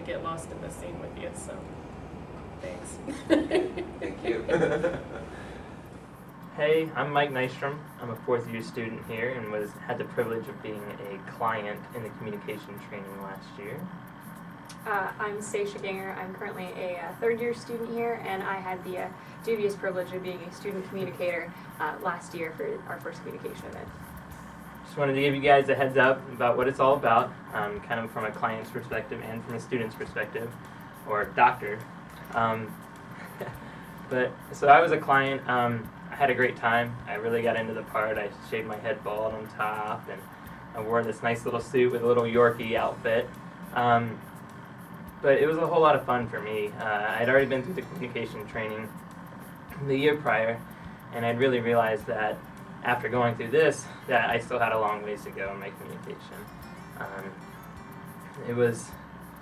to get lost in the scene with you, so thanks. Thank you. Hey, I'm Mike Nystrom. I'm a fourth-year student here and had the privilege of being a client in the communication training last year. I'm Seiche. I'm currently a third-year student here, and I had the dubious privilege of being a student communicator last year for our first communication event. Just wanted to give you guys a heads up about what it's all about, kind of from a client's perspective and from a student's perspective, or doctor. So I was a client. I had a great time. I really got into the part. I shaved my head bald on top, and I wore this nice little suit with a little Yorkie outfit. But it was a whole lot of fun for me. I'd already been through the communication training the year prior, and I'd really realized that after going through this, that I still had a long ways to go in my communication. It was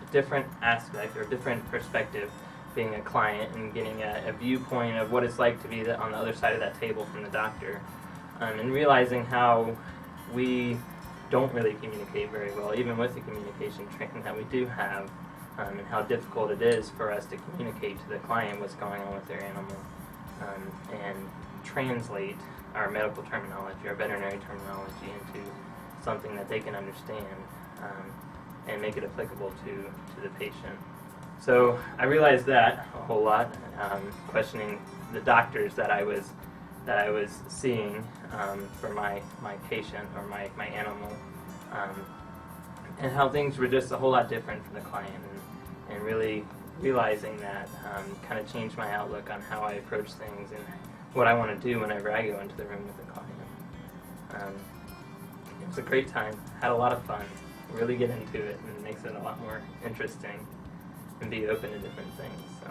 a different aspect or different perspective being a client and getting a viewpoint of what it's like to be on the other side of that table from the doctor, and realizing how we don't really communicate very well, even with the communication training that we do have, and how difficult it is for us to communicate to the client what's going on with their animal, and translate our medical terminology, our veterinary terminology, into something that they can understand, and make it applicable to the patient. So I realized that a whole lot, questioning the doctors that I was seeing for my patient or my animal, and how things were just a whole lot different for the client, and really realizing that kind of changed my outlook on how I approach things and what I want to do whenever I go into the room with the client. It was a great time, had a lot of fun, really get into it, and it makes it a lot more interesting and be open to different things. So.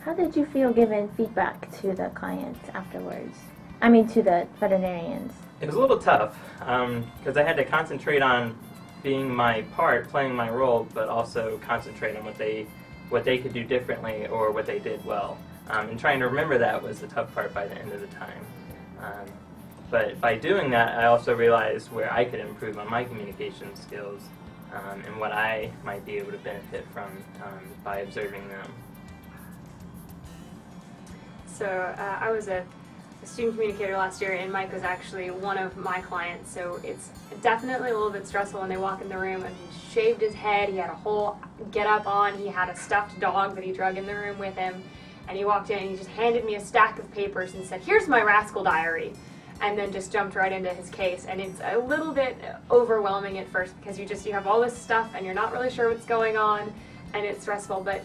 How did you feel giving feedback to the clients afterwards? I mean, to the veterinarians. It was a little tough because I had to concentrate on being my part, playing my role, but also concentrate on what they could do differently or what they did well. And trying to remember that was the tough part by the end of the time. But by doing that, I also realized where I could improve on my communication skills, and what I might be able to benefit from by observing them. So I was a student communicator last year, and Mike was actually one of my clients, so it's definitely a little bit stressful when they walk in the room, and he shaved his head, he had a whole get-up on, he had a stuffed dog that he drug in the room with him, and he walked in and he just handed me a stack of papers and said, "Here's my rascal diary," and then just jumped right into his case. And it's a little bit overwhelming at first because you have all this stuff and you're not really sure what's going on, and it's stressful, but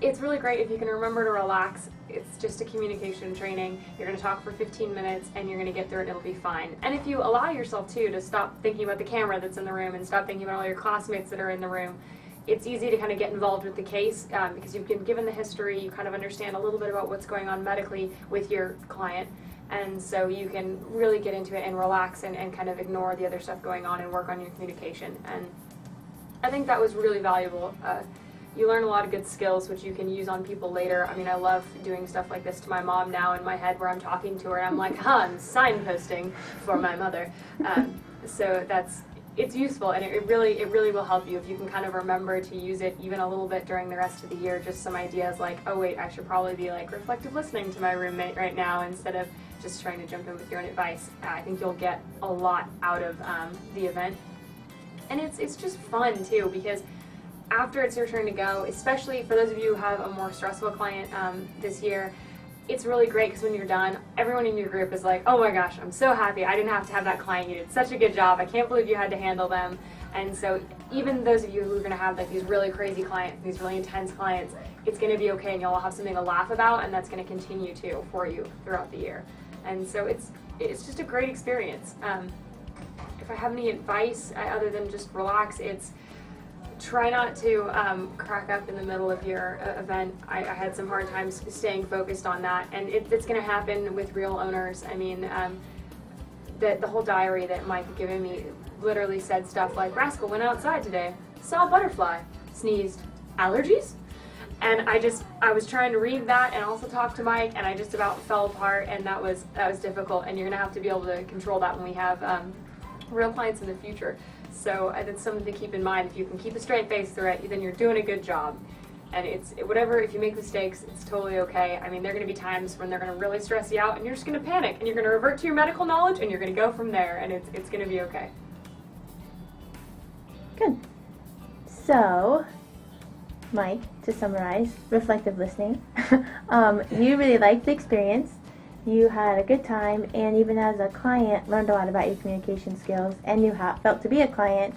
it's really great if you can remember to relax. It's just a communication training. You're going to talk for 15 minutes and you're going to get through it and it'll be fine. And if you allow yourself to stop thinking about the camera that's in the room and stop thinking about all your classmates that are in the room, it's easy to kind of get involved with the case because you've been given the history, you kind of understand a little bit about what's going on medically with your client, and so you can really get into it and relax and kind of ignore the other stuff going on and work on your communication. And I think that was really valuable. You learn a lot of good skills which you can use on people later. I mean, I love doing stuff like this to my mom now in my head where I'm talking to her and I'm like, I'm signposting for my mother. So it's useful, and it really will help you if you can kind of remember to use it even a little bit during the rest of the year. Just some ideas like, oh wait, I should probably be like reflective listening to my roommate right now instead of just trying to jump in with your own advice. I think you'll get a lot out of the event, and it's just fun too because after it's your turn to go, especially for those of you who have a more stressful client this year, it's really great because when you're done, everyone in your group is like, oh my gosh, I'm so happy I didn't have to have that client. You did such a good job. I can't believe you had to handle them. And so even those of you who are going to have like these really crazy clients, these really intense clients, it's going to be okay and you'll all have something to laugh about, and that's going to continue to for you throughout the year. And so it's just a great experience. If I have any advice other than just relax, it's try not to crack up in the middle of your event. I had some hard times staying focused on that, and it's going to happen with real owners. I mean, the whole diary that Mike had given me literally said stuff like, Rascal went outside today, saw a butterfly, sneezed, allergies? And I was trying to read that and also talk to Mike, and I just about fell apart, and that was difficult, and you're going to have to be able to control that when we have real clients in the future. So that's something to keep in mind. If you can keep a straight face through it, then you're doing a good job. And it's whatever, if you make mistakes, it's totally okay. I mean, there are going to be times when they're going to really stress you out and you're just going to panic and you're going to revert to your medical knowledge and you're going to go from there, and it's going to be okay. Good. So, Mike, to summarize, reflective listening. You really liked the experience. You had a good time, and even as a client, learned a lot about your communication skills, and you felt to be a client,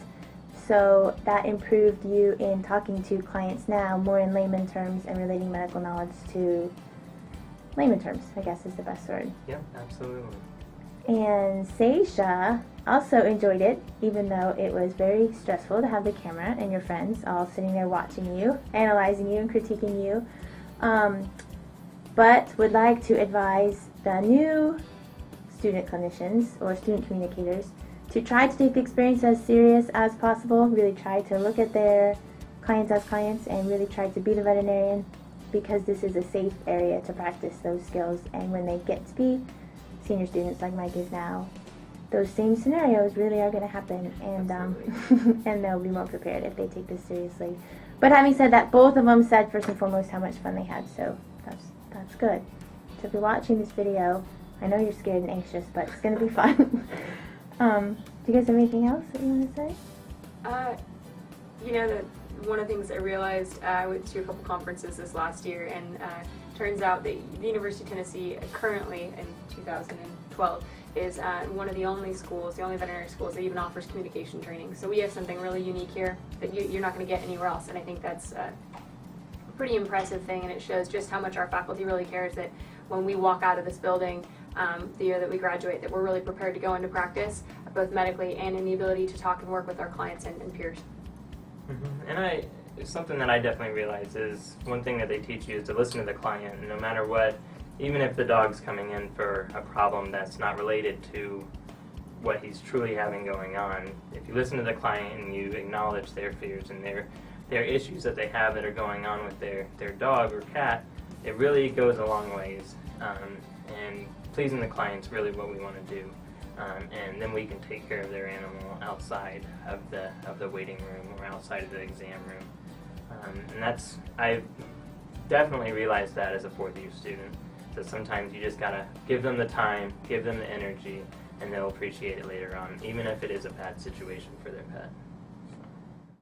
so that improved you in talking to clients now more in layman terms and relating medical knowledge to layman terms, I guess is the best word. Yep, absolutely. And Seiche also enjoyed it, even though it was very stressful to have the camera and your friends all sitting there watching you, analyzing you, and critiquing you. But would like to advise the new student clinicians or student communicators to try to take the experience as serious as possible, really try to look at their clients as clients and really try to be the veterinarian, because this is a safe area to practice those skills, and when they get to be senior students like Mike is now, those same scenarios really are going to happen, and and they'll be more prepared if they take this seriously. But having said that, both of them said first and foremost how much fun they had, so that's good. So if you're watching this video, I know you're scared and anxious, but it's going to be fun. Do you guys have anything else that you want to say? One of the things I realized, I went to a couple conferences this last year, and turns out that the University of Tennessee currently in 2012 is one of the only schools, the only veterinary schools that even offers communication training. So we have something really unique here that you're not going to get anywhere else, and I think that's a pretty impressive thing, and it shows just how much our faculty really cares that when we walk out of this building the year that we graduate, that we're really prepared to go into practice, both medically and in the ability to talk and work with our clients and peers. Mm-hmm. And something that I definitely realize is one thing that they teach you is to listen to the client, no matter what, even if the dog's coming in for a problem that's not related to what he's truly having going on. If you listen to the client and you acknowledge their fears and their issues that they have that are going on with their dog or cat, it really goes a long ways. And pleasing the client's really what we want to do. And then we can take care of their animal outside of the waiting room or outside of the exam room. And I've definitely realized that as a fourth-year student, that sometimes you just gotta give them the time, give them the energy, and they'll appreciate it later on, even if it is a bad situation for their pet.